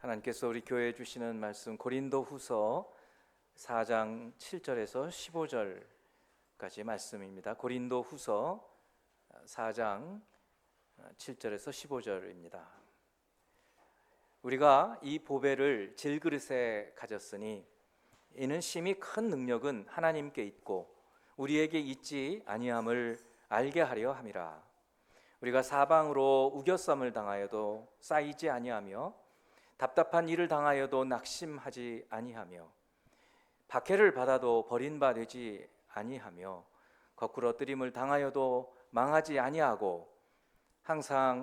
하나님께서 우리 교회에 주시는 말씀 고린도후서 4장 7절에서 15절까지 말씀입니다. 고린도후서 4장 7절에서 15절입니다. 우리가 이 보배를 질그릇에 가졌으니 이는 심히 큰 능력은 하나님께 있고 우리에게 있지 아니함을 알게 하려 함이라. 우리가 사방으로 우겨쌈을 당하여도 쌓이지 아니하며 답답한 일을 당하여도 낙심하지 아니하며 박해를 받아도 버림받지 아니하며 거꾸로 뜨림을 당하여도 망하지 아니하고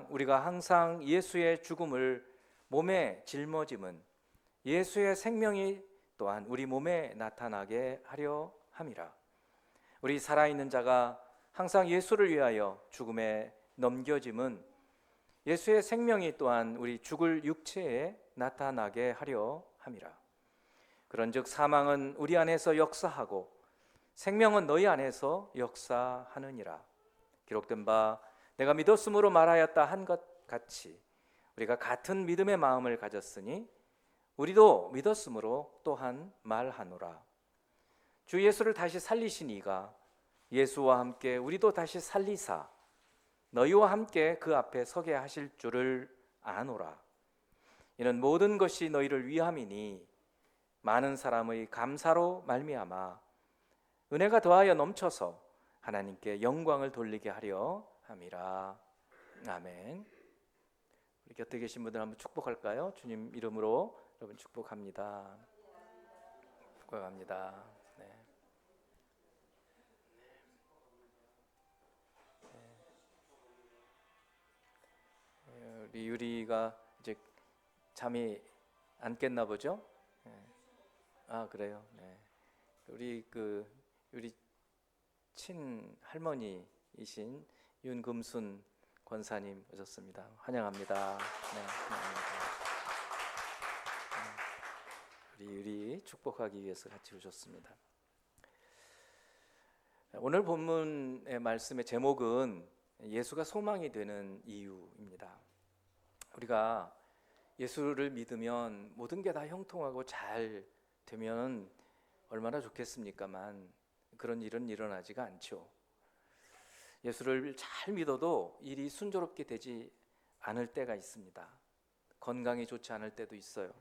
우리가 항상 예수의 죽음을 몸에 짊어짐은 예수의 생명이 또한 우리 몸에 나타나게 하려 함이라. 우리 살아있는 자가 항상 예수를 위하여 죽음에 넘겨짐은 예수의 생명이 또한 우리 죽을 육체에 나타나게 하려 함이라. 그런즉 사망은 우리 안에서 역사하고 생명은 너희 안에서 역사하느니라. 기록된 바 내가 믿었으므로 말하였다 한 것 같이 우리가 같은 믿음의 마음을 가졌으니 우리도 믿었으므로 또한 말하노라. 주 예수를 다시 살리신 이가 예수와 함께 우리도 다시 살리사 너희와 함께 그 앞에 서게 하실 줄을 아노라. 이는 모든 것이 너희를 위함이니 많은 사람의 감사로 말미암아 은혜가 더하여 넘쳐서 하나님께 영광을 돌리게 하려 함이라. 아멘. 우리 곁에 계신 분들 한번 축복할까요? 주님 이름으로 여러분 축복합니다. 축복합니다. 네. 우리 유리가 이제 잠이 안 깼나 보죠? 네. 아 그래요. 네. 우리 친 할머니이신 윤금순 권사님 오셨습니다. 환영합니다. 네, 환영합니다. 우리 유리 축복하기 위해서 같이 오셨습니다. 오늘 본문의 말씀의 제목은 예수가 소망이 되는 이유입니다. 우리가 예수를 믿으면 모든 게 다 형통하고 잘 되면 얼마나 좋겠습니까만 그런 일은 일어나지가 않죠. 예수를 잘 믿어도 일이 순조롭게 되지 않을 때가 있습니다. 건강이 좋지 않을 때도 있어요.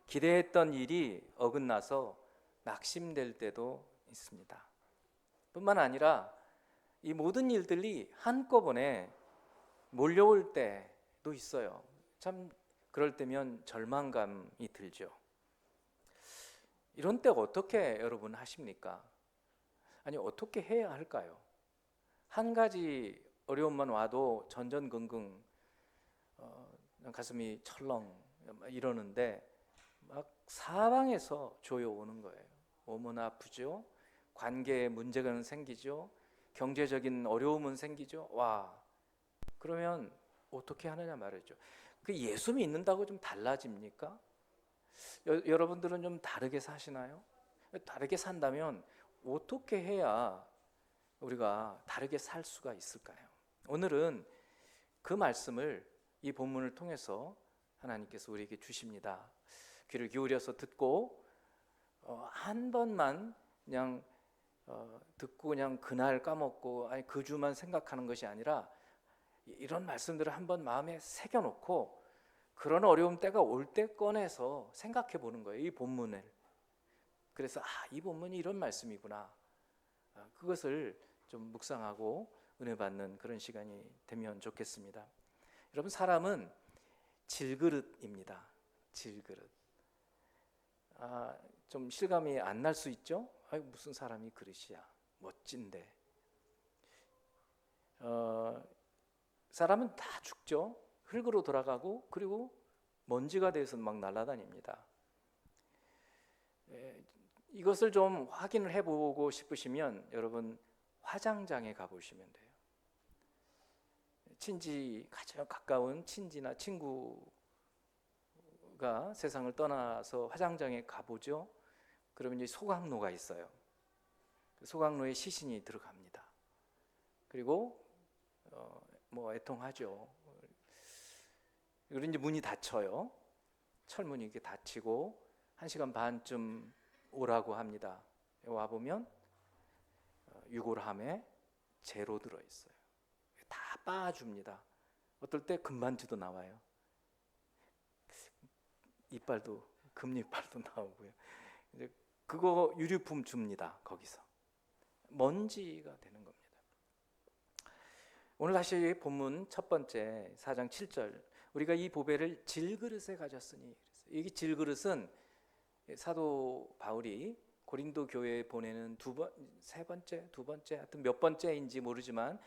기대했던 일이 어긋나서 낙심될 때도 있습니다. 뿐만 아니라 이 모든 일들이 한꺼번에 몰려올 때도 있어요. 참 그럴 때면 절망감이 들죠. 이런 때 어떻게 여러분 하십니까? 아니 어떻게 해야 할까요? 한 가지 어려움만 와도 전전긍긍 가슴이 철렁 이러는데 막 사방에서 조여오는 거예요. 몸은 아프죠. 관계에 문제가 생기죠. 경제적인 어려움은 생기죠. 와, 그러면 어떻게 하느냐 말이죠. 그 예수 믿는다고 좀 달라집니까? 여러분들은 좀 다르게 사시나요? 다르게 산다면 어떻게 해야 우리가 다르게 살 수가 있을까요? 오늘은 그 말씀을 이 본문을 통해서 하나님께서 우리에게 주십니다. 귀를 기울여서 듣고 한 번만 그냥 듣고 그냥 그날 까먹고 아니 그 주만 생각하는 것이 아니라 이런 말씀들을 한번 마음에 새겨놓고 그런 어려움 때가 올 때 꺼내서 생각해 보는 거예요. 이 본문을. 그래서 이 본문이 이런 말씀이구나. 그것을 좀 묵상하고 은혜 받는 그런 시간이 되면 좋겠습니다. 여러분 사람은 질그릇입니다. 질그릇. 좀 실감이 안 날 수 있죠? 무슨 사람이 그릇이야. 멋진데. 사람은 다 죽죠. 흙으로 돌아가고 그리고 먼지가 돼서 막 날아다닙니다. 이것을 좀 확인을 해보고 싶으시면 여러분 화장장에 가보시면 돼요. 가장 가까운 친지나 친구가 세상을 떠나서 화장장에 가보죠. 그러면 이제 소각로가 있어요. 소각로에 시신이 들어갑니다. 그리고 애통하죠. 그리고 이제 문이 닫혀요. 철문이 이렇게 닫히고 1시간 반쯤 오라고 합니다. 와 보면 유골함에 재로 들어 있어요. 다 빻아줍니다. 어떨 때 금반지도 나와요. 이빨도 금이빨도 나오고요. 이제 그거 유류품 줍니다. 거기서 먼지가 되는 겁니다. 오늘 다시 본문 첫 번째 4장 7절, 우리가 이 보배를 질그릇에 가졌으니, 이 질그릇은 사도 바울이 고린도 교회에 보내는 세 번째, 두 번째, 하여튼 몇 번째인지 모르지만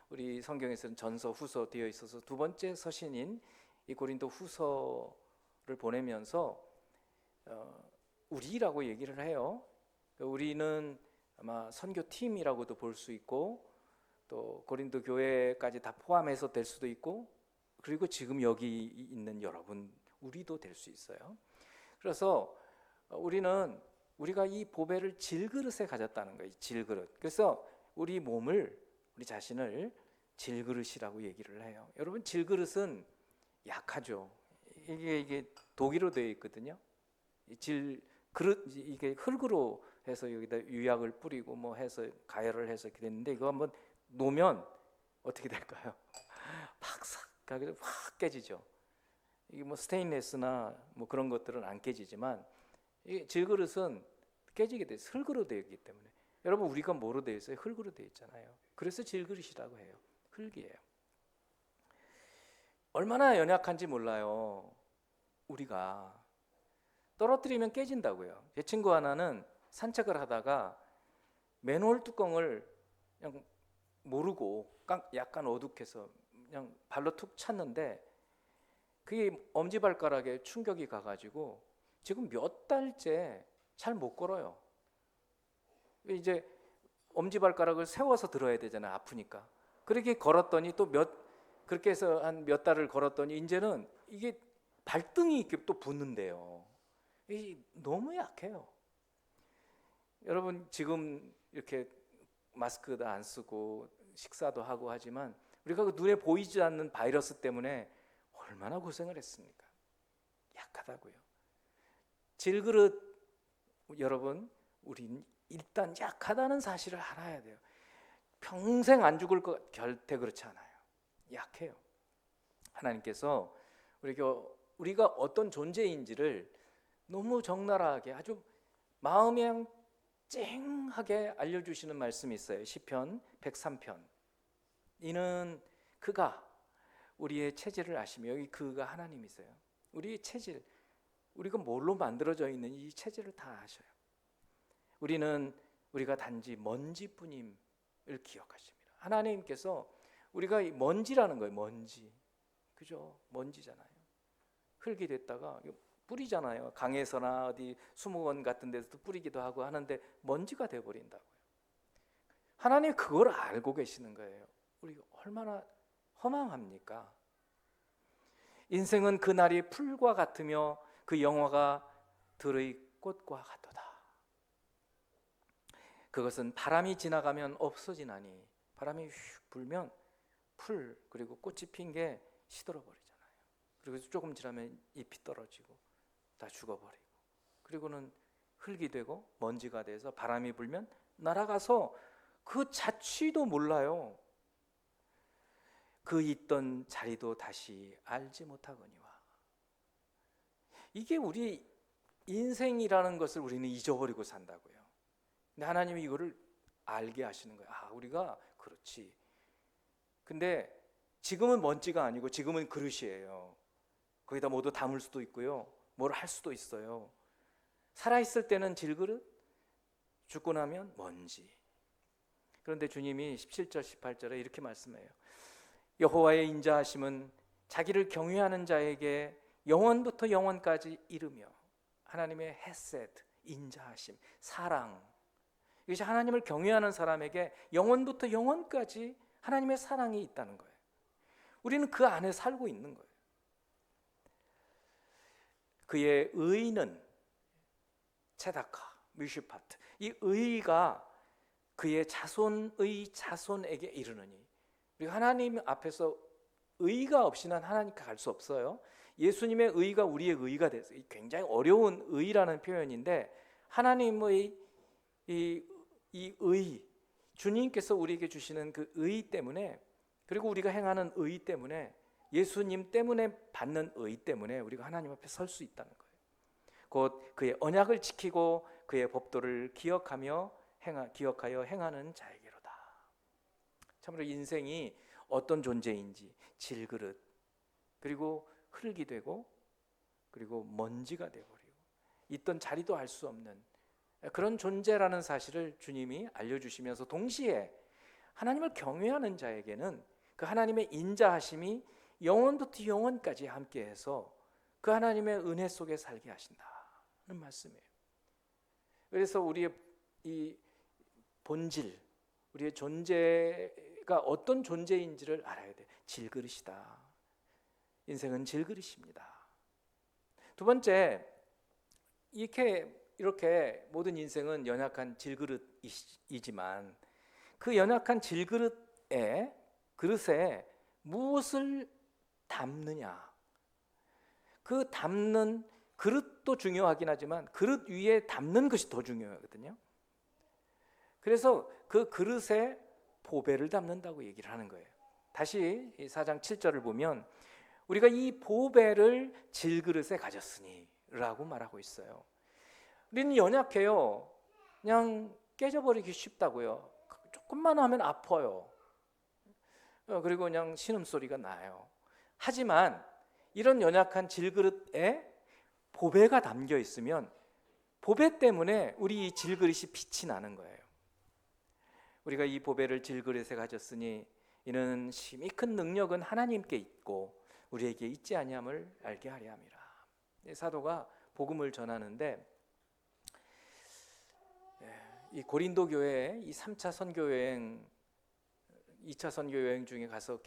우리 성경에서는 전서, 후서 되어 있어서 두 번째 서신인 이 고린도 후서를 보내면서 우리라고 얘기를 해요. 우리는 아마 선교팀이라고도 볼 수 있고, 또 고린도 교회까지 다 포함해서 될 수도 있고, 그리고 지금 여기 있는 여러분, 우리도 될 수 있어요. 그래서 우리가 이 보배를 질그릇에 가졌다는 거예요. 질그릇. 그래서 우리 몸을, 우리 자신을 질그릇이라고 얘기를 해요. 여러분, 질그릇은 약하죠. 이게 독일어 되어 있거든요. 질그릇, 이게 흙으로 해서 여기다 유약을 뿌리고 뭐 해서 가열을 해서 이렇게 됐는데, 이거 한번 놓으면 어떻게 될까요? 팍삭하게 확 깨지죠. 이게 뭐 스테인레스나 뭐 그런 것들은 안 깨지지만, 이 질그릇은 깨지게 돼. 흙으로 되어 있기 때문에. 여러분, 우리가 뭐로 되어 있어요? 흙으로 되어 있잖아요. 그래서 질그릇이라고 해요. 흙이에요. 얼마나 연약한지 몰라요. 우리가 떨어뜨리면 깨진다고요. 제 친구 하나는 산책을 하다가 맨홀 뚜껑을 그냥 모르고 약간 어둑해서 그냥 발로 툭 찼는데, 그게 엄지발가락에 충격이 가가지고 지금 몇 달째 잘 못 걸어요. 이제 엄지발가락을 세워서 들어야 되잖아요. 아프니까. 그렇게 걸었더니 그렇게 해서 한 몇 달을 걸었더니 이제는 이게 발등이 이렇게 또 붓는데요. 너무 약해요. 여러분, 지금 이렇게 마스크도 안 쓰고 식사도 하고 하지만 우리가 그 눈에 보이지 않는 바이러스 때문에 얼마나 고생을 했습니까? 약하다고요. 질그릇, 여러분, 우린 일단 약하다는 사실을 알아야 돼요. 평생 안 죽을 것 절대 그렇지 않아요. 약해요. 하나님께서 우리가 어떤 존재인지를 너무 적나라하게, 아주 마음에 쨍하게 알려주시는 말씀이 있어요. 시편 103편. 이는 그가 우리의 체질을 아시며, 여기 그가 하나님이세요. 우리의 체질, 우리가 뭘로 만들어져 있는 이 체질을 다 아셔요. 우리가 단지 먼지뿐임을 기억하십니다. 하나님께서 우리가 먼지라는 거예요. 먼지, 그죠? 먼지잖아요. 흙이 됐다가 뿌리잖아요. 강에서나 어디 수목원 같은 데서도 뿌리기도 하고 하는데 먼지가 돼버린다고요. 하나님 그걸 알고 계시는 거예요. 우리가 얼마나 허망합니까? 인생은 그날이 풀과 같으며 그 영화가 들의 꽃과 같도다. 그것은 바람이 지나가면 없어지나니, 바람이 휙 불면 풀 그리고 꽃이 핀 게 시들어 버리잖아요. 그리고 조금 지나면 잎이 떨어지고 다 죽어버리고, 그리고는 흙이 되고 먼지가 돼서 바람이 불면 날아가서 그 자취도 몰라요. 그 있던 자리도 다시 알지 못하거니와. 이게 우리 인생이라는 것을 우리는 잊어버리고 산다고요. 근데 하나님이 이거를 알게 하시는 거예요. 우리가 그렇지. 근데 지금은 먼지가 아니고 지금은 그릇이에요. 거기다 뭐도 담을 수도 있고요, 뭘 할 수도 있어요. 살아있을 때는 질그릇, 죽고 나면 먼지. 그런데 주님이 17절 18절에 이렇게 말씀해요. 여호와의 인자하심은 자기를 경외하는 자에게 영원부터 영원까지 이르며, 하나님의 헤세드, 인자하심, 사랑, 이것이 하나님을 경외하는 사람에게 영원부터 영원까지 하나님의 사랑이 있다는 거예요. 우리는 그 안에 살고 있는 거예요. 그의 의는 체다카, 미슈파트, 이 의가 그의 자손의 자손에게 이르느니. 우리가 하나님 앞에서 의가 없이는 하나님께 갈 수 없어요. 예수님의 의가 우리의 의가 됐어요. 굉장히 어려운 의라는 표현인데 하나님의 이 의, 주님께서 우리에게 주시는 그 의 때문에, 그리고 우리가 행하는 의 때문에, 예수님 때문에 받는 의 때문에 우리가 하나님 앞에 설 수 있다는 거예요. 곧 그의 언약을 지키고 그의 법도를 기억하여 행하는 자에게로다. 참으로 인생이 어떤 존재인지, 질그릇, 그리고 흙이 되고, 그리고 먼지가 되어버리고, 있던 자리도 알 수 없는 그런 존재라는 사실을 주님이 알려주시면서, 동시에 하나님을 경외하는 자에게는 그 하나님의 인자하심이 영원부터 영원까지 함께해서 그 하나님의 은혜 속에 살게 하신다는 말씀이에요. 그래서 우리의 이 본질, 우리의 존재가 어떤 존재인지를 알아야 돼. 질그릇이다. 인생은 질그릇입니다. 두 번째, 이렇게 모든 인생은 연약한 질그릇이지만 그 연약한 그릇에 무엇을 담느냐, 그 담는 그릇도 중요하긴 하지만 그릇 위에 담는 것이 더 중요하거든요. 그래서 그 그릇에 보배를 담는다고 얘기를 하는 거예요. 다시 4장 7절을 보면 우리가 이 보배를 질그릇에 가졌으니 라고 말하고 있어요. 우리는 연약해요. 그냥 깨져버리기 쉽다고요. 조금만 하면 아파요. 그리고 그냥 신음소리가 나요. 하지만 이런 연약한 질그릇에 보배가 담겨 있으면 보배 때문에 우리 이 질그릇이 빛이 나는 거예요. 우리가 이 보배를 질그릇에 가졌으니 이는 심히 큰 능력은 하나님께 있고 우리에게 있지 아니함을 알게 하려 함이라. 사도가 복음을 전하는데 이 고린도 교회에 이 3차 선교 여행, 2차 선교 여행 중에 가서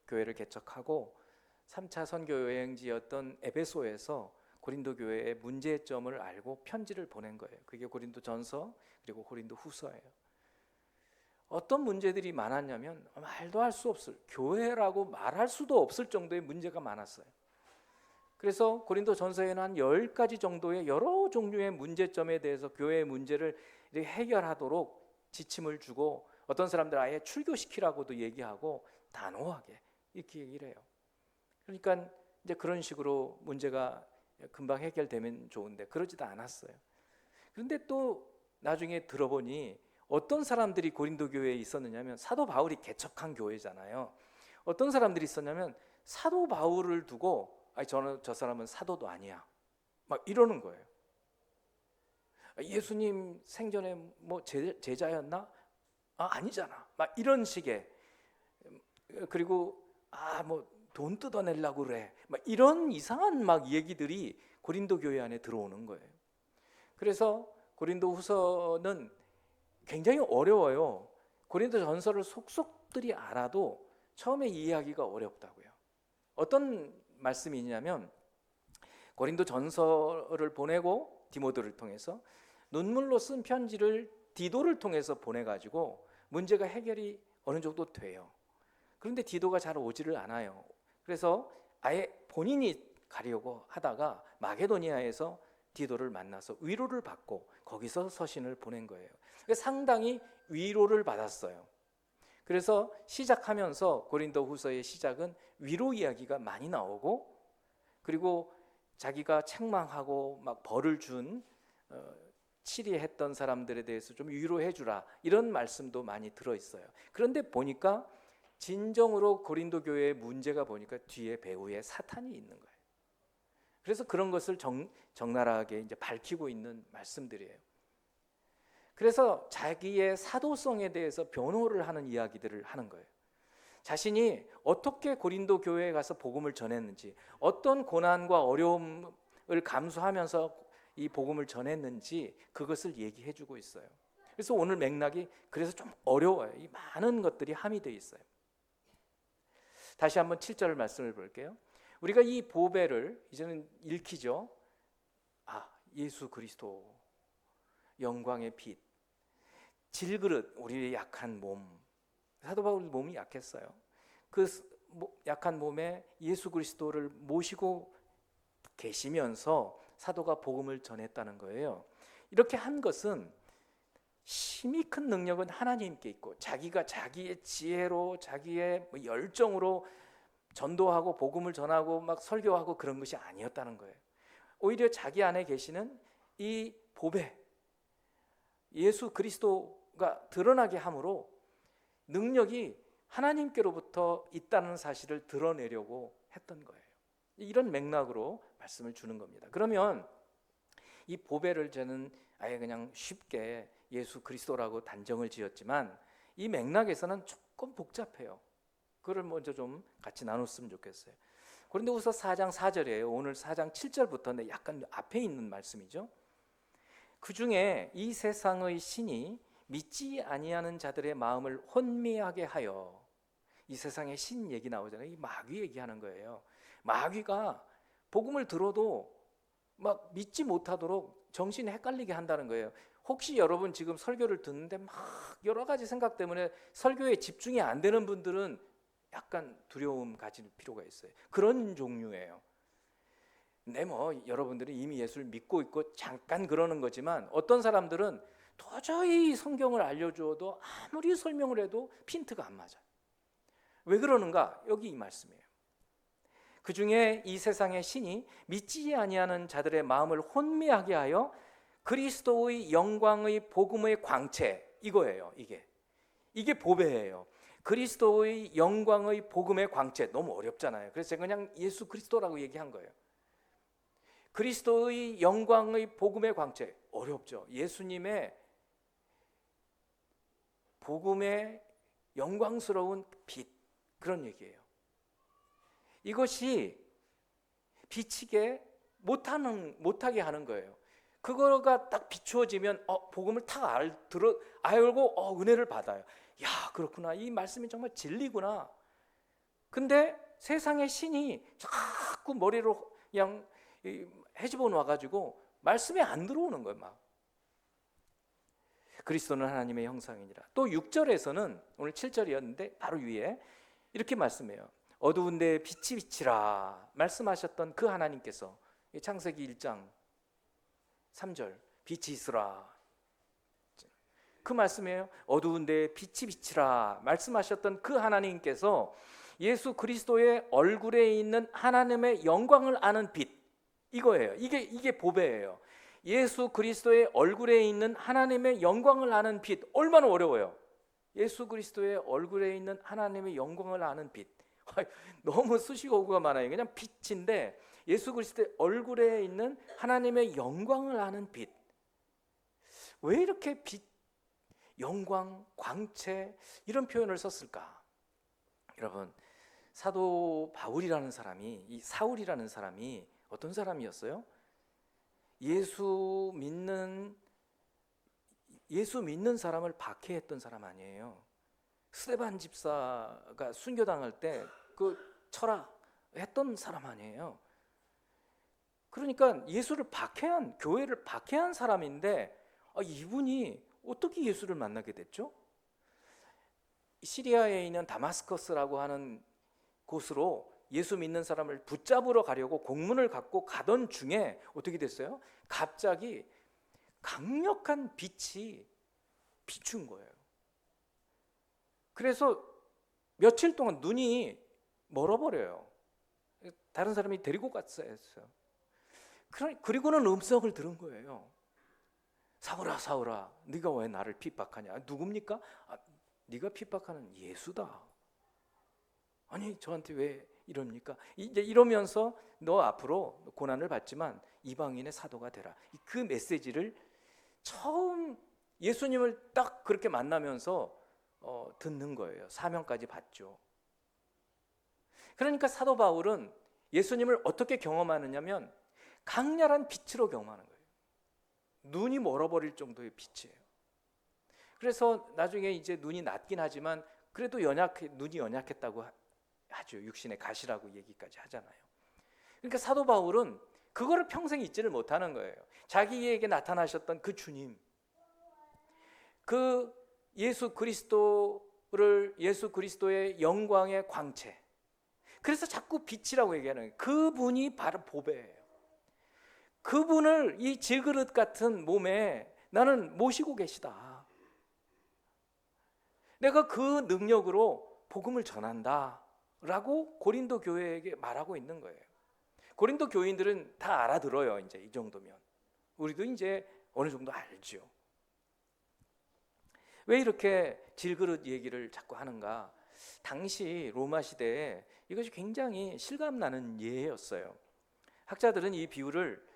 교회를 개척하고 3차 선교 여행지였던 에베소에서 고린도 교회의 문제점을 알고 편지를 보낸 거예요. 그게 고린도 전서 그리고 고린도 후서예요. 어떤 문제들이 많았냐면 말도 할 수 없을, 교회라고 말할 수도 없을 정도의 문제가 많았어요. 그래서 고린도 전서에는 한 10가지 정도의 여러 종류의 문제점에 대해서 교회의 문제를 해결하도록 지침을 주고, 어떤 사람들 아예 출교시키라고도 얘기하고 단호하게 이렇게 얘기를 해요. 그러니까 이제 그런 식으로 문제가 금방 해결되면 좋은데 그러지도 않았어요. 그런데 또 나중에 들어보니 어떤 사람들이 고린도 교회에 있었느냐면, 사도 바울이 개척한 교회잖아요. 어떤 사람들이 있었냐면 사도 바울을 두고 저 사람은 사도도 아니야 막 이러는 거예요. 예수님 생전에 뭐 제자였나? 아니잖아 막 이런 식의, 그리고 뭐 돈 뜯어내려고 그래 막 이런 이상한 막 얘기들이 고린도 교회 안에 들어오는 거예요. 그래서 고린도 후서는 굉장히 어려워요. 고린도 전서를 속속들이 알아도 처음에 이해하기가 어렵다고요. 어떤 말씀이 있냐면, 고린도 전서를 보내고 디모데를 통해서 눈물로 쓴 편지를 디도를 통해서 보내가지고 문제가 해결이 어느 정도 돼요. 그런데 디도가 잘 오지를 않아요. 그래서 아예 본인이 가려고 하다가 마게도니아에서 디도를 만나서 위로를 받고 거기서 서신을 보낸 거예요. 상당히 위로를 받았어요. 그래서 시작하면서 고린도 후서의 시작은 위로 이야기가 많이 나오고, 그리고 자기가 책망하고 막 벌을 준 치리했던 사람들에 대해서 좀 위로해 주라 이런 말씀도 많이 들어있어요. 그런데 보니까 진정으로 고린도 교회의 문제가 보니까 뒤에 배후에 사탄이 있는 거예요. 그래서 그런 것을 적나라하게 이제 밝히고 있는 말씀들이에요. 그래서 자기의 사도성에 대해서 변호를 하는 이야기들을 하는 거예요. 자신이 어떻게 고린도 교회에 가서 복음을 전했는지, 어떤 고난과 어려움을 감수하면서 이 복음을 전했는지 그것을 얘기해 주고 있어요. 그래서 오늘 맥락이 그래서 좀 어려워요. 이 많은 것들이 함의되어 있어요. 다시 한번 7절 말씀을 볼게요. 우리가 이 보배를 이제는 읽히죠. 예수 그리스도 영광의 빛, 질그릇, 우리의 약한 몸. 사도 바울 몸이 약했어요. 그 약한 몸에 예수 그리스도를 모시고 계시면서 사도가 복음을 전했다는 거예요. 이렇게 한 것은 힘이 큰 능력은 하나님께 있고 자기가 자기의 지혜로 자기의 열정으로 전도하고 복음을 전하고 막 설교하고 그런 것이 아니었다는 거예요. 오히려 자기 안에 계시는 이 보배 예수 그리스도가 드러나게 함으로 능력이 하나님께로부터 있다는 사실을 드러내려고 했던 거예요. 이런 맥락으로 말씀을 주는 겁니다. 그러면 이 보배를 저는 아예 그냥 쉽게 예수 그리스도라고 단정을 지었지만 이 맥락에서는 조금 복잡해요. 그걸 먼저 좀 같이 나눴으면 좋겠어요. 고린도후서 4장 4절이에요. 오늘 4장 7절부터인데 약간 앞에 있는 말씀이죠. 그 중에 이 세상의 신이 믿지 아니하는 자들의 마음을 혼미하게 하여, 이 세상의 신 얘기 나오잖아요. 이 마귀 얘기하는 거예요. 마귀가 복음을 들어도 막 믿지 못하도록 정신이 헷갈리게 한다는 거예요. 혹시 여러분 지금 설교를 듣는데 막 여러 가지 생각 때문에 설교에 집중이 안 되는 분들은 약간 두려움 가질 필요가 있어요. 그런 종류예요. 네, 여러분들이 이미 예수를 믿고 있고 잠깐 그러는 거지만 어떤 사람들은 도저히 성경을 알려주어도 아무리 설명을 해도 핀트가 안 맞아요. 왜 그러는가? 여기 이 말씀이에요. 그 중에 이 세상의 신이 믿지 아니하는 자들의 마음을 혼미하게 하여 그리스도의 영광의 복음의 광채, 이거예요. 이게 보배예요. 그리스도의 영광의 복음의 광채. 너무 어렵잖아요. 그래서 제가 그냥 예수 그리스도라고 얘기한 거예요. 그리스도의 영광의 복음의 광채. 어렵죠. 예수님의 복음의 영광스러운 빛, 그런 얘기예요. 이것이 비치게 못하게 하는 거예요. 그거가 딱 비추어지면 복음을 딱 알고 은혜를 받아요. 야, 그렇구나. 이 말씀이 정말 진리구나. 근데 세상의 신이 자꾸 머리로 그냥 헤집어 놔가지고 말씀이 안 들어오는 거예요. 막. 그리스도는 하나님의 형상이니라. 또 6절에서는 오늘 7절이었는데 바로 위에 이렇게 말씀해요. 어두운 데에 빛이 비치라 말씀하셨던 그 하나님께서, 창세기 1장 3절 빛이 있으라 그 말씀이에요. 어두운 데에 빛이 비치라 말씀하셨던 그 하나님께서 예수 그리스도의 얼굴에 있는 하나님의 영광을 아는 빛, 이거예요. 이게 보배예요. 예수 그리스도의 얼굴에 있는 하나님의 영광을 아는 빛. 얼마나 어려워요. 예수 그리스도의 얼굴에 있는 하나님의 영광을 아는 빛. 너무 수식어구가 많아요. 그냥 빛인데 예수 그리스도의 얼굴에 있는 하나님의 영광을 아는 빛. 왜 이렇게 빛, 영광, 광채 이런 표현을 썼을까? 여러분, 사도 바울이라는 사람이, 이 사울이라는 사람이 어떤 사람이었어요? 예수 믿는 사람을 박해했던 사람 아니에요. 스데반 집사가 순교당할 때 그 철학했던 사람 아니에요. 그러니까 예수를 박해한, 교회를 박해한 사람인데 이분이 어떻게 예수를 만나게 됐죠? 시리아에 있는 다마스커스라고 하는 곳으로 예수 믿는 사람을 붙잡으러 가려고 공문을 갖고 가던 중에 어떻게 됐어요? 갑자기 강력한 빛이 비춘 거예요. 그래서 며칠 동안 눈이 멀어버려요. 다른 사람이 데리고 갔어요. 그리고는 음성을 들은 거예요. 사울아, 사울아, 네가 왜 나를 핍박하냐? 누굽니까? 네가 핍박하는 예수다. 아니, 저한테 왜 이럽니까? 이제 이러면서 너 앞으로 고난을 받지만 이방인의 사도가 되라. 그 메시지를 처음 예수님을 딱 그렇게 만나면서 듣는 거예요. 사명까지 받죠. 그러니까 사도 바울은 예수님을 어떻게 경험하느냐면 강렬한 빛으로 경험하는 거예요. 눈이 멀어버릴 정도의 빛이에요. 그래서 나중에 이제 눈이 낮긴 하지만 그래도 눈이 연약했다고 하죠. 육신의 가시라고 얘기까지 하잖아요. 그러니까 사도 바울은 그거를 평생 잊지를 못하는 거예요. 자기에게 나타나셨던 그 주님, 그 예수 그리스도의 영광의 광채. 그래서 자꾸 빛이라고 얘기하는 거예요. 그분이 바로 보배예요. 그분을 이 질그릇 같은 몸에 나는 모시고 계시다. 내가 그 능력으로 복음을 전한다 라고 고린도 교회에게 말하고 있는 거예요. 고린도 교인들은 다 알아들어요. 이제 이 정도면 우리도 이제 어느 정도 알죠. 왜 이렇게 질그릇 얘기를 자꾸 하는가? 당시 로마 시대에 이것이 굉장히 실감나는 예였어요. 학자들은 이 비유를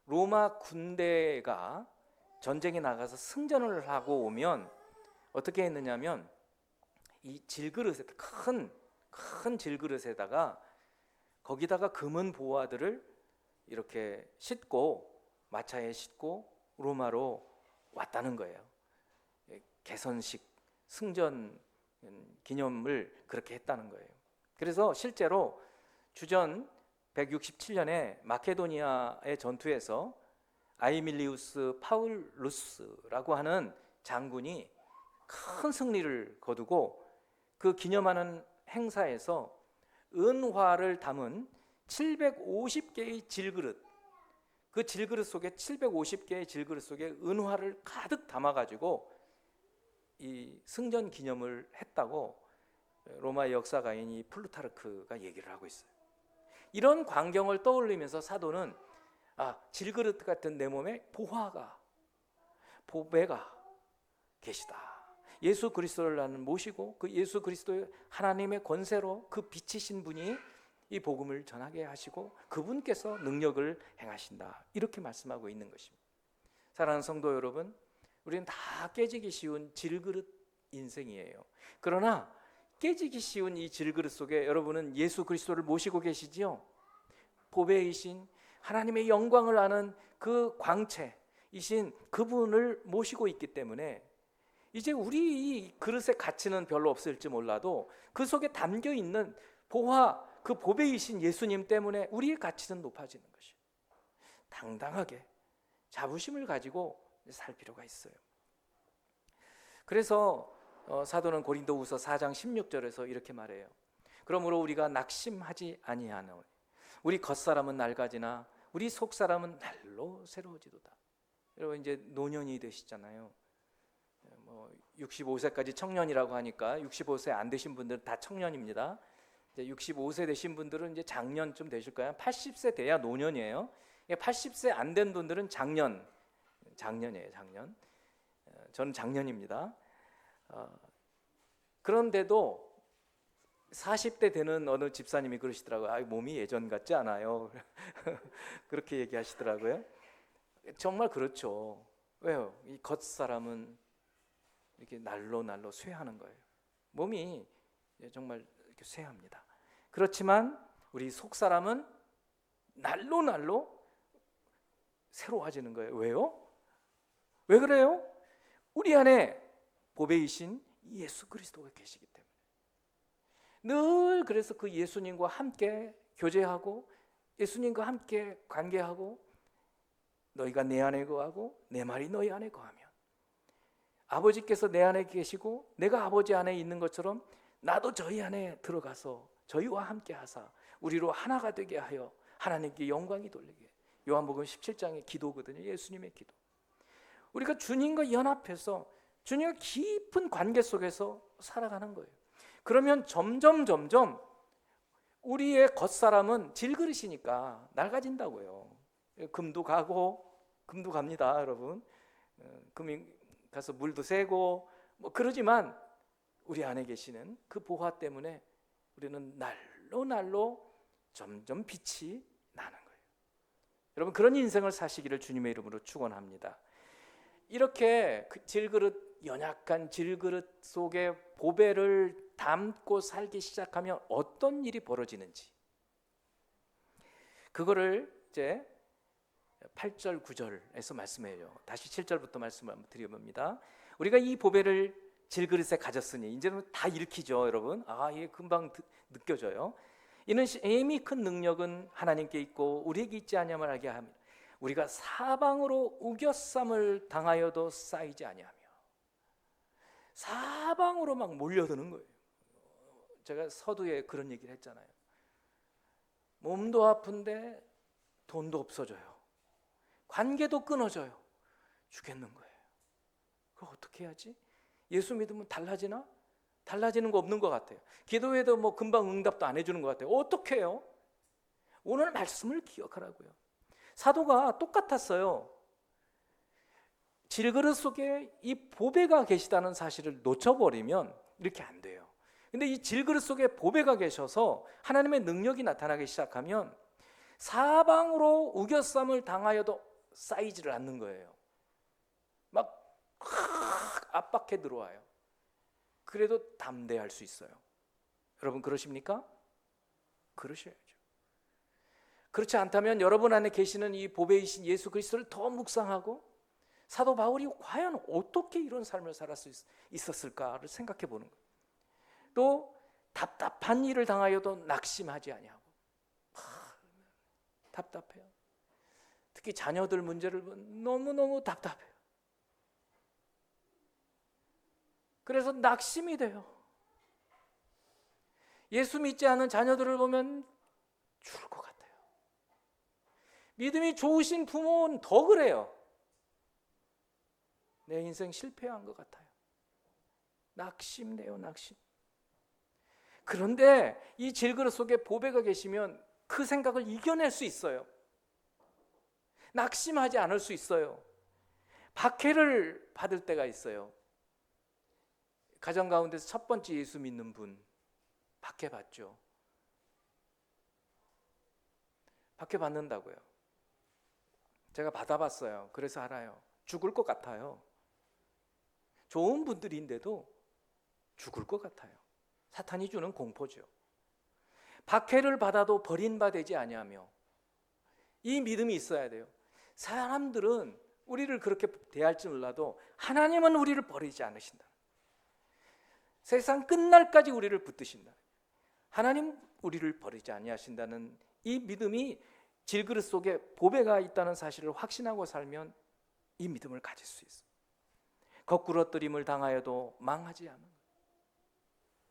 로마 군대가 전쟁에 나가서 승전을 하고 오면 어떻게 했느냐면 이 질그릇에 큰 질그릇에다가 거기다가 금은 보화들을 이렇게 싣고 마차에 싣고 로마로 왔다는 거예요. 개선식 승전 기념을 그렇게 했다는 거예요. 그래서 실제로 주전 167년에 마케도니아의 전투에서 아이밀리우스 파울루스라고 하는 장군이 큰 승리를 거두고 그 기념하는 행사에서 은화를 담은 750개의 질그릇, 그 질그릇 속에 750개의 질그릇 속에 은화를 가득 담아가지고 이 승전 기념을 했다고 로마 역사가인 이 플루타르크가 얘기를 하고 있어요. 이런 광경을 떠올리면서 사도는 질그릇 같은 내 몸에 보배가 계시다. 예수 그리스도를 나는 모시고 그 예수 그리스도의 하나님의 권세로 그 빛이신 분이 이 복음을 전하게 하시고 그분께서 능력을 행하신다. 이렇게 말씀하고 있는 것입니다. 사랑하는 성도 여러분, 우리는 다 깨지기 쉬운 질그릇 인생이에요. 그러나 깨지기 쉬운 이 질그릇 속에 여러분은 예수 그리스도를 모시고 계시지요. 보배이신 하나님의 영광을 아는 그 광채이신 그분을 모시고 있기 때문에 이제 우리 이 그릇의 가치는 별로 없을지 몰라도 그 속에 담겨 있는 보화, 그 보배이신 예수님 때문에 우리의 가치는 높아지는 것이에요. 당당하게 자부심을 가지고 살 필요가 있어요. 그래서 사도는 고린도후서 4장 16절에서 이렇게 말해요. 그러므로 우리가 낙심하지 아니하노니 우리 겉사람은 낡아지나 우리 속사람은 날로 새로워지도다. 여러분 이제 노년이 되시잖아요. 65세까지 청년이라고 하니까 65세 안 되신 분들은 다 청년입니다. 이제 65세 되신 분들은 이제 장년쯤 되실 거예요. 80세 돼야 노년이에요. 80세 안 된 분들은 장년이에요. 장년. 저는 장년입니다. 그런데도 40대 되는 어느 집사님이 그러시더라고요. 몸이 예전 같지 않아요. 그렇게 얘기하시더라고요. 정말 그렇죠. 왜요? 이 겉사람은 이렇게 날로 쇠하는 거예요. 몸이 정말 이렇게 쇠합니다. 그렇지만 우리 속사람은 날로 새로워지는 거예요. 왜요? 왜 그래요? 우리 안에 보배이신 예수 그리스도가 계시기 때문에. 늘 그래서 그 예수님과 함께 교제하고 예수님과 함께 관계하고 너희가 내 안에 거하고 내 말이 너희 안에 거하면 아버지께서 내 안에 계시고 내가 아버지 안에 있는 것처럼 나도 저희 안에 들어가서 저희와 함께 하사 우리로 하나가 되게 하여 하나님께 영광이 돌리게. 요한복음 17장의 기도거든요. 예수님의 기도. 우리가 주님과 연합해서 주님과 깊은 관계 속에서 살아가는 거예요. 그러면 점점 우리의 겉사람은 질그릇이니까 낡아진다고요. 금도 갑니다, 여러분. 금이 가서 물도 새고 그러지만 우리 안에 계시는 그 보화 때문에 우리는 날로 점점 빛이 나는 거예요. 여러분 그런 인생을 사시기를 주님의 이름으로 축원합니다. 이렇게 그 연약한 질그릇 속에 보배를 담고 살기 시작하면 어떤 일이 벌어지는지 그거를 이제 8절 9절에서 말씀해요. 다시 7절부터 말씀을 드려봅니다. 우리가 이 보배를 질그릇에 가졌으니 이제는 다 읽히죠, 여러분. 이게 금방 느껴져요. 이는 이미 큰 능력은 하나님께 있고 우리에게 있지 아니함을 알게 합니다. 우리가 사방으로 우겨쌈을 당하여도 쌓이지 아니하며 사방으로 막 몰려드는 거예요. 제가 서두에 그런 얘기를 했잖아요. 몸도 아픈데 돈도 없어져요. 관계도 끊어져요. 죽겠는 거예요. 그거 어떻게 해야지? 예수 믿으면 달라지나? 달라지는 거 없는 것 같아요. 기도해도 뭐 금방 응답도 안 해주는 것 같아요. 어떻게 해요? 오늘 말씀을 기억하라고요. 사도가 똑같았어요. 질그릇 속에 이 보배가 계시다는 사실을 놓쳐버리면 이렇게 안 돼요. 근데 이 질그릇 속에 보배가 계셔서 하나님의 능력이 나타나기 시작하면 사방으로 우겨쌈을 당하여도 쌓이지를 않는 거예요. 막 압박해 들어와요. 그래도 담대할 수 있어요. 여러분 그러십니까? 그러셔야죠. 그렇지 않다면 여러분 안에 계시는 이 보배이신 예수 그리스도를 더 묵상하고 사도 바울이 과연 어떻게 이런 삶을 살 수 있었을까를 생각해 보는 거예요. 또 답답한 일을 당하여도 낙심하지 아니하고 답답해요. 특히 자녀들 문제를 보면 너무너무 답답해요. 그래서 낙심이 돼요. 예수 믿지 않은 자녀들을 보면 죽을 것 같아요. 믿음이 좋으신 부모는 더 그래요. 내 인생 실패한 것 같아요. 낙심돼요, 낙심. 그런데 이 질그릇 속에 보배가 계시면 그 생각을 이겨낼 수 있어요. 낙심하지 않을 수 있어요. 박해를 받을 때가 있어요. 가정 가운데서 첫 번째 예수 믿는 분 박해 받죠. 박해 받는다고요. 제가 받아봤어요. 그래서 알아요. 죽을 것 같아요. 좋은 분들인데도 죽을 것 같아요. 사탄이 주는 공포죠. 박해를 받아도 버림받지 아니하며 이 믿음이 있어야 돼요. 사람들은 우리를 그렇게 대할지 몰라도 하나님은 우리를 버리지 않으신다. 세상 끝날까지 우리를 붙드신다. 하나님 우리를 버리지 아니하신다는 이 믿음이 질그릇 속에 보배가 있다는 사실을 확신하고 살면 이 믿음을 가질 수 있어요. 거꾸러뜨림을 당하여도 망하지 않는 거예요.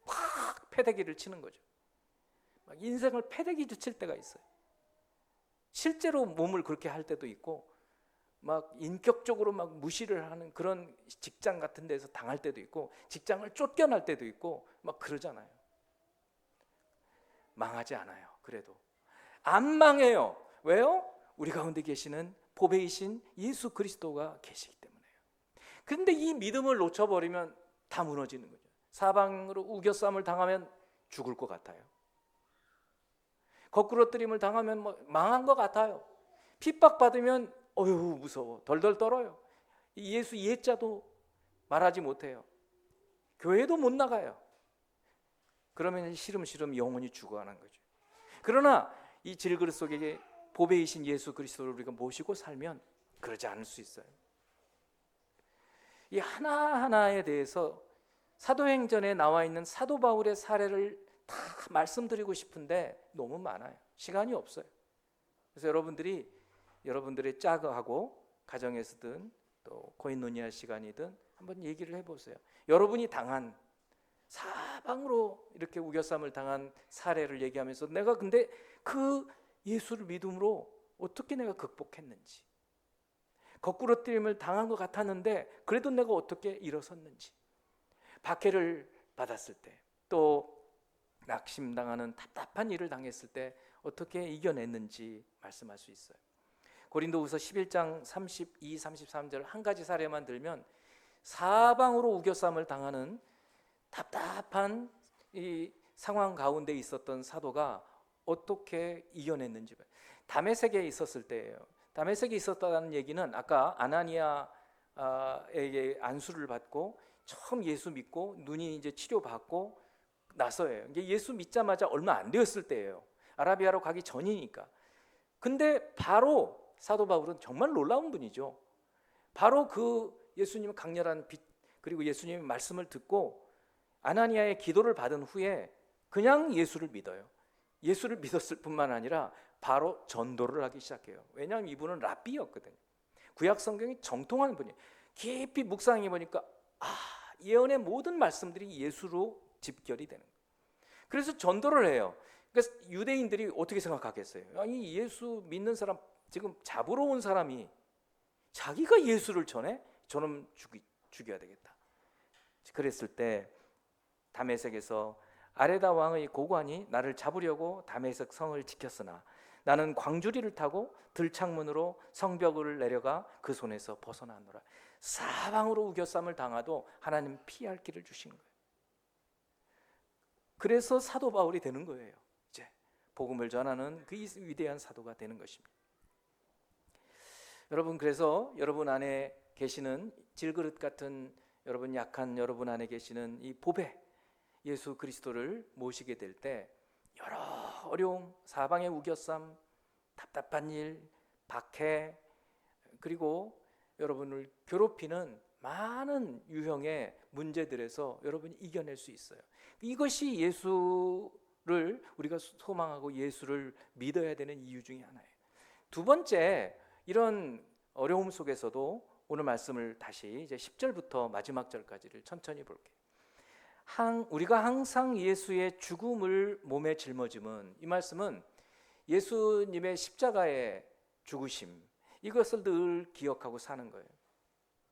팍 패대기를 치는 거죠. 막 인생을 패대기로 칠 때가 있어요. 실제로 몸을 그렇게 할 때도 있고 막 인격적으로 막 무시를 하는 그런 직장 같은 데서 당할 때도 있고 직장을 쫓겨날 때도 있고 막 그러잖아요. 망하지 않아요. 그래도 안 망해요. 왜요? 우리 가운데 계시는 보배이신 예수 그리스도가 계시기 때문에요. 그런데 이 믿음을 놓쳐버리면 다 무너지는 거죠. 사방으로 우겨쌈을 당하면 죽을 것 같아요. 거꾸로뜨림을 당하면 뭐 망한 것 같아요. 핍박받으면 어휴 무서워 덜덜 떨어요. 예수 예자도 말하지 못해요. 교회도 못 나가요. 그러면 시름시름 영혼이 죽어가는 거죠. 그러나 이 질그릇 속에 보배이신 예수 그리스도를 우리가 모시고 살면 그러지 않을 수 있어요. 이 하나하나에 대해서 사도행전에 나와 있는 사도 바울의 사례를 다 말씀드리고 싶은데 너무 많아요. 시간이 없어요. 그래서 여러분들의 짝하고 가정에서든 또 코인노니아 시간이든 한번 얘기를 해보세요. 여러분이 당한 사방으로 이렇게 우겨쌈을 당한 사례를 얘기하면서 내가 근데 그 예수를 믿음으로 어떻게 내가 극복했는지, 거꾸로뜨림을 당한 것 같았는데 그래도 내가 어떻게 일어섰는지, 박해를 받았을 때 또 낙심당하는 답답한 일을 당했을 때 어떻게 이겨냈는지 말씀할 수 있어요. 고린도후서 11장 32, 33절 한 가지 사례만 들면 사방으로 우겨쌈을 당하는 답답한 이 상황 가운데 있었던 사도가 어떻게 이겨냈는지. 다메섹에 있었을 때예요. 다메섹에 있었다는 얘기는 아까 아나니아에게 안수를 받고 처음 예수 믿고 눈이 이제 치료받고 나서예요. 이게 예수 믿자마자 얼마 안 되었을 때예요. 아라비아로 가기 전이니까. 근데 바로 사도 바울은 정말 놀라운 분이죠. 바로 그 예수님의 강렬한 빛 그리고 예수님의 말씀을 듣고 아나니아의 기도를 받은 후에 그냥 예수를 믿어요. 예수를 믿었을 뿐만 아니라 바로 전도를 하기 시작해요. 왜냐하면 이분은 랍비였거든요. 구약 성경이 정통한 분이에요. 깊이 묵상해 보니까 예언의 모든 말씀들이 예수로 집결이 되는 거예요. 그래서 전도를 해요. 그래서 유대인들이 어떻게 생각하겠어요? 아니 예수 믿는 사람 지금 잡으러 온 사람이 자기가 예수를 전해? 저놈 죽여야 되겠다. 그랬을 때 다메섹에서 아레다 왕의 고관이 나를 잡으려고 다메섹 성을 지켰으나 나는 광주리를 타고 들창문으로 성벽을 내려가 그 손에서 벗어나노라. 사방으로 우겨쌈을 당하도 하나님 피할 길을 주신 거예요. 그래서 사도 바울이 되는 거예요. 이제 복음을 전하는 그 위대한 사도가 되는 것입니다. 여러분, 그래서 여러분 안에 계시는 질그릇 같은, 여러분 약한 여러분 안에 계시는 이 보배 예수 그리스도를 모시게 될 때 여러 어려움, 사방의 우겨쌈, 답답한 일, 박해, 그리고 여러분을 괴롭히는 많은 유형의 문제들에서 여러분이 이겨낼 수 있어요. 이것이 예수를 우리가 소망하고 예수를 믿어야 되는 이유 중에 하나예요. 두 번째, 이런 어려움 속에서도 오늘 말씀을 다시 이제 10절부터 마지막 절까지를 천천히 볼게요. 우리가 항상 예수의 죽음을 몸에 짊어짐은, 이 말씀은 예수님의 십자가의 죽으심, 이것을 늘 기억하고 사는 거예요.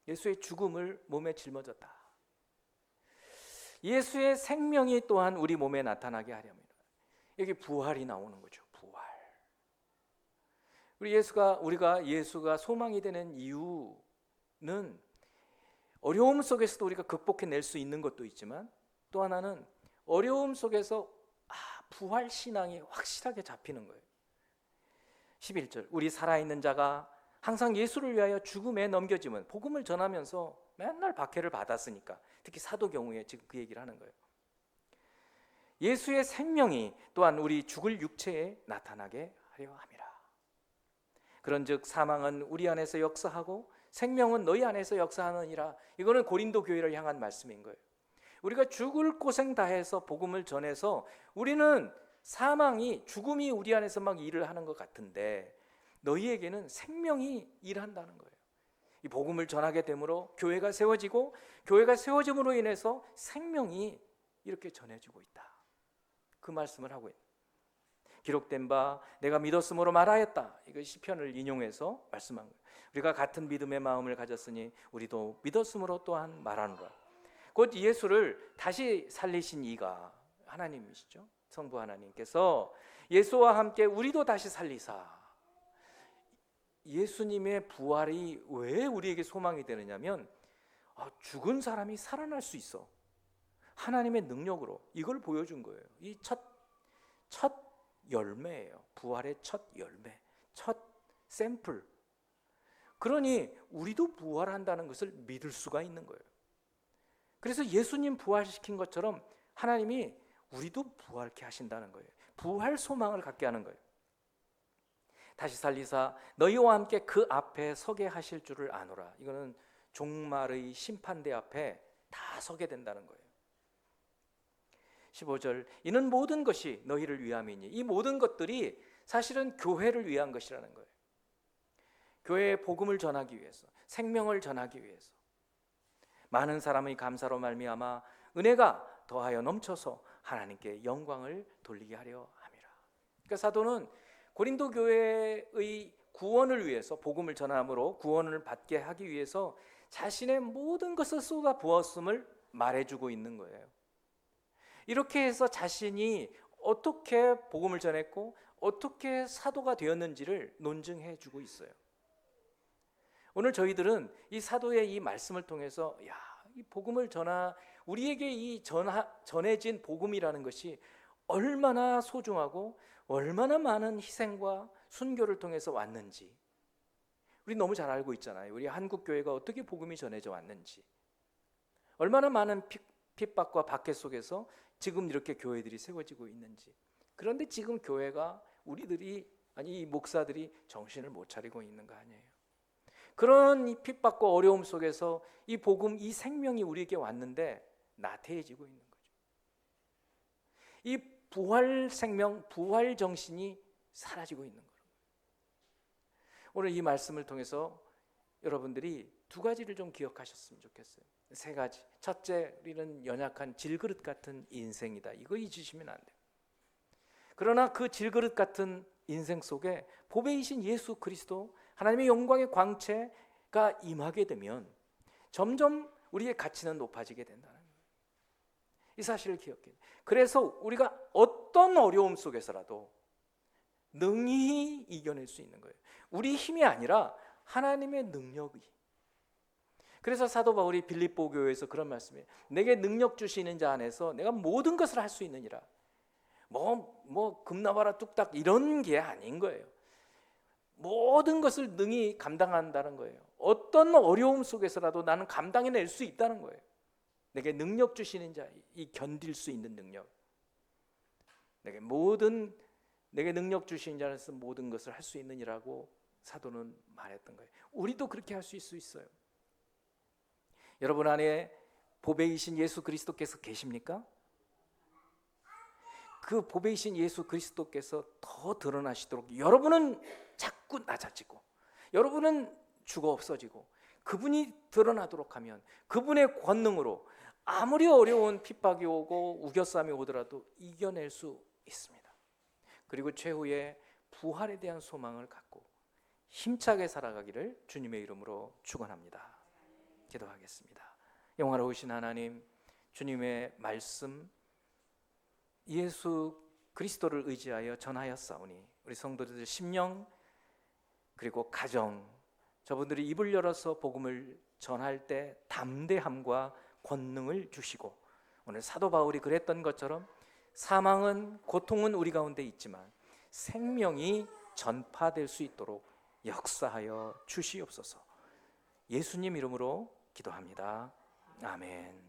예수의 죽음을 몸에 짊어졌다. 예수의 생명이 또한 우리 몸에 나타나게 하려면 여기 부활이 나오는 거죠. 부활. 우리가 예수가 소망이 되는 이유는 어려움 속에서도 우리가 극복해낼 수 있는 것도 있지만, 또 하나는 어려움 속에서 부활 신앙이 확실하게 잡히는 거예요. 11절, 우리 살아있는 자가 항상 예수를 위하여 죽음에 넘겨짐은, 복음을 전하면서 맨날 박해를 받았으니까, 특히 사도 경우에 지금 그 얘기를 하는 거예요. 예수의 생명이 또한 우리 죽을 육체에 나타나게 하려 함이라. 그런즉 사망은 우리 안에서 역사하고 생명은 너희 안에서 역사하느니라. 이거는 고린도 교회를 향한 말씀인 거예요. 우리가 죽을 고생 다해서 복음을 전해서 우리는 죽음이 우리 안에서 막 일을 하는 것 같은데, 너희에게는 생명이 일한다는 거예요. 이 복음을 전하게 되므로 교회가 세워지고, 교회가 세워짐으로 인해서 생명이 이렇게 전해지고 있다. 그 말씀을 하고 있는, 기록된 바 내가 믿었으므로 말하였다. 이거 시편을 인용해서 말씀한 거예요. 우리가 같은 믿음의 마음을 가졌으니 우리도 믿었으므로 또한 말하노라. 곧 예수를 다시 살리신 이가 하나님이시죠. 성부 하나님께서 예수와 함께 우리도 다시 살리사. 예수님의 부활이 왜 우리에게 소망이 되느냐면, 죽은 사람이 살아날 수 있어. 하나님의 능력으로 이걸 보여준 거예요. 이 첫 열매예요. 부활의 첫 열매, 첫 샘플. 그러니 우리도 부활한다는 것을 믿을 수가 있는 거예요. 그래서 예수님 부활시킨 것처럼 하나님이 우리도 부활케 하신다는 거예요. 부활 소망을 갖게 하는 거예요. 다시 살리사 너희와 함께 그 앞에 서게 하실 줄을 아노라. 이거는 종말의 심판대 앞에 다 서게 된다는 거예요. 15절, 이는 모든 것이 너희를 위함이니. 이 모든 것들이 사실은 교회를 위한 것이라는 거예요. 교회의 복음을 전하기 위해서, 생명을 전하기 위해서, 많은 사람의 감사로 말미암아 은혜가 더하여 넘쳐서 하나님께 영광을 돌리게 하려 함이라. 그러니까 사도는 고린도 교회의 구원을 위해서, 복음을 전함으로 구원을 받게 하기 위해서 자신의 모든 것을 쏟아 부었음을 말해주고 있는 거예요. 이렇게 해서 자신이 어떻게 복음을 전했고 어떻게 사도가 되었는지를 논증해 주고 있어요. 오늘 저희들은 이 사도의 이 말씀을 통해서 이 복음을 우리에게 이 전해진 복음이라는 것이 얼마나 소중하고 얼마나 많은 희생과 순교를 통해서 왔는지 우리 너무 잘 알고 있잖아요. 우리 한국 교회가 어떻게 복음이 전해져 왔는지, 얼마나 많은 핍박과 박해 속에서 지금 이렇게 교회들이 세워지고 있는지. 그런데 지금 교회가 이 목사들이 정신을 못 차리고 있는 거 아니에요. 그런 이 핍박과 어려움 속에서 이 복음, 이 생명이 우리에게 왔는데 나태해지고 있는 거죠. 이 부활 생명, 부활 정신이 사라지고 있는 거예요. 오늘 이 말씀을 통해서 여러분들이 두 가지를 좀 기억하셨으면 좋겠어요. 세 가지. 첫째, 우리는 연약한 질그릇 같은 인생이다. 이거 잊으시면 안 돼요. 그러나 그 질그릇 같은 인생 속에 보배이신 예수 그리스도, 하나님의 영광의 광채, 임하게 되면 점점 우리의 가치는 높아지게 된다는 거예요. 이 사실을 기억해야 돼요. 그래서 우리가 어떤 어려움 속에서라도 능히 이겨낼 수 있는 거예요. 우리 힘이 아니라 하나님의 능력이. 그래서 사도 바울이 빌립보 교회에서 그런 말씀이에요. 내게 능력 주시는 자 안에서 내가 모든 것을 할 수 있느니라. 금나와라 뚝딱 이런 게 아닌 거예요. 모든 것을 능히 감당한다는 거예요. 어떤 어려움 속에서라도 나는 감당해낼 수 있다는 거예요. 내게 능력 주시는 자, 이 견딜 수 있는 능력. 내게 능력 주시는 자에서 모든 것을 할 수 있느니라고 사도는 말했던 거예요. 우리도 그렇게 할 수 있어요. 여러분 안에 보배이신 예수 그리스도께서 계십니까? 그 보배이신 예수 그리스도께서 더 드러나시도록 여러분은 자꾸 낮아지고 여러분은 죽어 없어지고 그분이 드러나도록 하면 그분의 권능으로 아무리 어려운 핍박이 오고 우겨쌈이 오더라도 이겨낼 수 있습니다. 그리고 최후의 부활에 대한 소망을 갖고 힘차게 살아가기를 주님의 이름으로 축원합니다. 기도하겠습니다. 영화로우신 하나님, 주님의 말씀 예수 그리스도를 의지하여 전하였사오니 우리 성도들 심령 그리고 가정 저분들이 입을 열어서 복음을 전할 때 담대함과 권능을 주시고 오늘 사도 바울이 그랬던 것처럼 사망은 고통은 우리 가운데 있지만 생명이 전파될 수 있도록 역사하여 주시옵소서. 예수님 이름으로 기도합니다. 아멘.